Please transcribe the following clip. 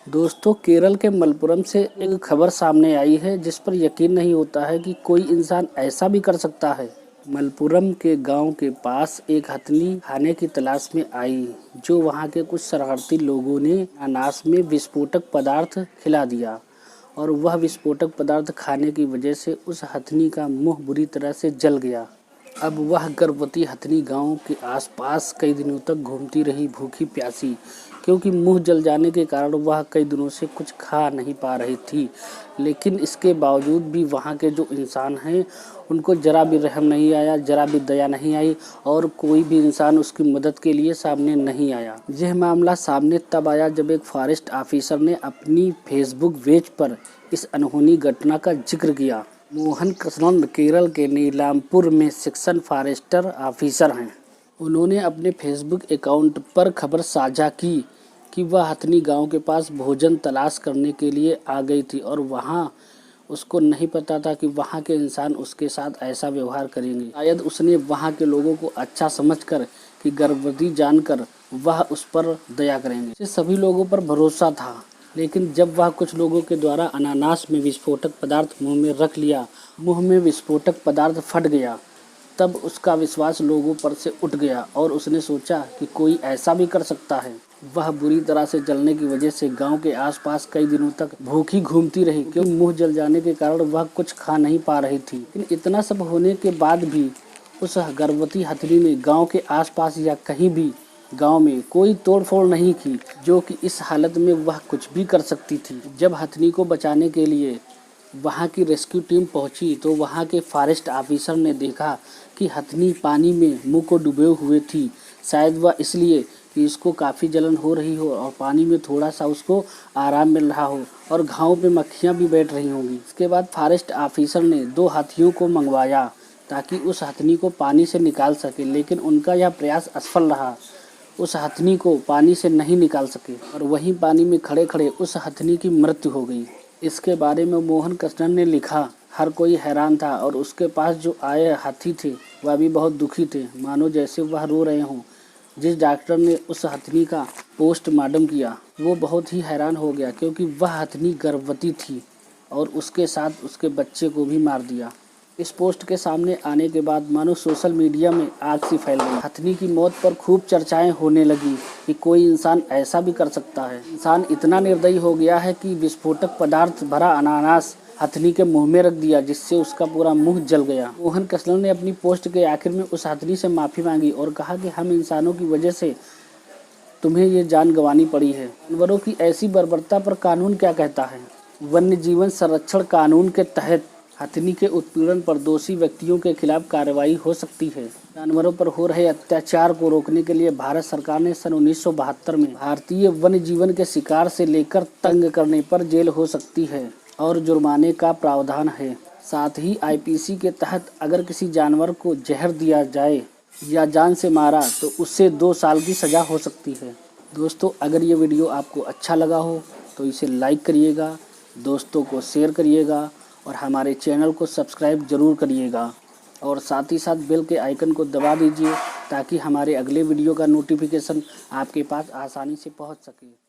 दोस्तों, केरल के मलप्पुरम से एक खबर सामने आई है जिस पर यकीन नहीं होता है कि कोई इंसान ऐसा भी कर सकता है। मलप्पुरम के गांव के पास एक हथनी खाने की तलाश में आई, जो वहां के कुछ शरारती लोगों ने अनाज में विस्फोटक पदार्थ खिला दिया और वह विस्फोटक पदार्थ खाने की वजह से उस हथनी का मुंह बुरी तरह से जल गया। अब वह गर्भवती हथनी गांव के आसपास कई दिनों तक घूमती रही, भूखी प्यासी, क्योंकि मुंह जल जाने के कारण वह कई दिनों से कुछ खा नहीं पा रही थी। लेकिन इसके बावजूद भी वहाँ के जो इंसान हैं उनको जरा भी रहम नहीं आया, जरा भी दया नहीं आई और कोई भी इंसान उसकी मदद के लिए सामने नहीं आया। यह मामला सामने तब आया जब एक फॉरेस्ट ऑफिसर ने अपनी फेसबुक पेज पर इस अनहोनी घटना का जिक्र किया। मोहन कृष्णन केरल के नीलाम्पुर में सेक्शन फॉरेस्टर ऑफिसर हैं। उन्होंने अपने फेसबुक अकाउंट पर खबर साझा की कि वह हथनी गांव के पास भोजन तलाश करने के लिए आ गई थी और वहां उसको नहीं पता था कि वहां के इंसान उसके साथ ऐसा व्यवहार करेंगे। शायद उसने वहां के लोगों को अच्छा समझकर कि गर्भवती जानकर वह उस पर दया करेंगे। इसे सभी लोगों पर भरोसा था, लेकिन जब वह कुछ लोगों के द्वारा अनानास में विस्फोटक पदार्थ मुंह में रख लिया, मुंह में विस्फोटक पदार्थ फट गया, तब उसका विश्वास लोगों पर से उठ गया और उसने सोचा कि कोई ऐसा भी कर सकता है। वह बुरी तरह से जलने की वजह से गांव के आसपास कई दिनों तक भूखी घूमती रही, क्योंकि मुंह जल जाने के कारण वह कुछ खा नहीं पा रही थी। लेकिन इतना सब होने के बाद भी उस गर्भवती हथनी ने गांव के आसपास या कहीं भी गांव में कोई तोड़फोड़ नहीं की, जो कि इस हालत में वह कुछ भी कर सकती थी। जब हथनी को बचाने के लिए वहां की रेस्क्यू टीम पहुंची तो वहां के फॉरेस्ट ऑफिसर ने देखा कि हथनी पानी में मुंह को डूबे हुए थी। शायद वह इसलिए कि इसको काफ़ी जलन हो रही हो और पानी में थोड़ा सा उसको आराम मिल रहा हो और घाव पे मक्खियाँ भी बैठ रही होंगी। इसके बाद फॉरेस्ट ऑफिसर ने 2 हाथियों को मंगवाया ताकि उस हथनी को पानी से निकाल सके, लेकिन उनका यह प्रयास असफल रहा। उस हथनी को पानी से नहीं निकाल सके और वहीं पानी में खड़े खड़े उस हथनी की मृत्यु हो गई। इसके बारे में मोहन कृष्णन ने लिखा, हर कोई हैरान था और उसके पास जो आए हाथी थे वह भी बहुत दुखी थे, मानो जैसे वह रो रहे हों। जिस डॉक्टर ने उस हथनी का पोस्टमार्टम किया वो बहुत ही हैरान हो गया, क्योंकि वह हथनी गर्भवती थी और उसके साथ उसके बच्चे को भी मार दिया। इस पोस्ट के सामने आने के बाद मानो सोशल मीडिया में आग सी फैल गई। हथनी की मौत पर खूब चर्चाएं होने लगी कि कोई इंसान ऐसा भी कर सकता है। इंसान इतना निर्दयी हो गया है कि विस्फोटक पदार्थ भरा अनानास हथनी के मुंह में रख दिया, जिससे उसका पूरा मुंह जल गया। मोहन कृष्णन ने अपनी पोस्ट के आखिर में उस हथनी से माफ़ी मांगी और कहा कि हम इंसानों की वजह से तुम्हें ये जान गंवानी पड़ी है। जानवरों की ऐसी बर्बरता पर कानून क्या कहता है? वन्य जीवन संरक्षण कानून के तहत हथनी के उत्पीड़न पर दोषी व्यक्तियों के खिलाफ कार्रवाई हो सकती है। जानवरों पर हो रहे अत्याचार को रोकने के लिए भारत सरकार ने सन 1972 में भारतीय वन्य जीवन के शिकार से लेकर तंग करने पर जेल हो सकती है और जुर्माने का प्रावधान है। साथ ही आईपीसी के तहत अगर किसी जानवर को जहर दिया जाए या जान से मारा तो उससे 2 साल की सज़ा हो सकती है। दोस्तों, अगर ये वीडियो आपको अच्छा लगा हो तो इसे लाइक करिएगा, दोस्तों को शेयर करिएगा और हमारे चैनल को सब्सक्राइब ज़रूर करिएगा और साथ ही साथ बेल के आइकन को दबा दीजिए ताकि हमारे अगले वीडियो का नोटिफिकेशन आपके पास आसानी से पहुंच सके।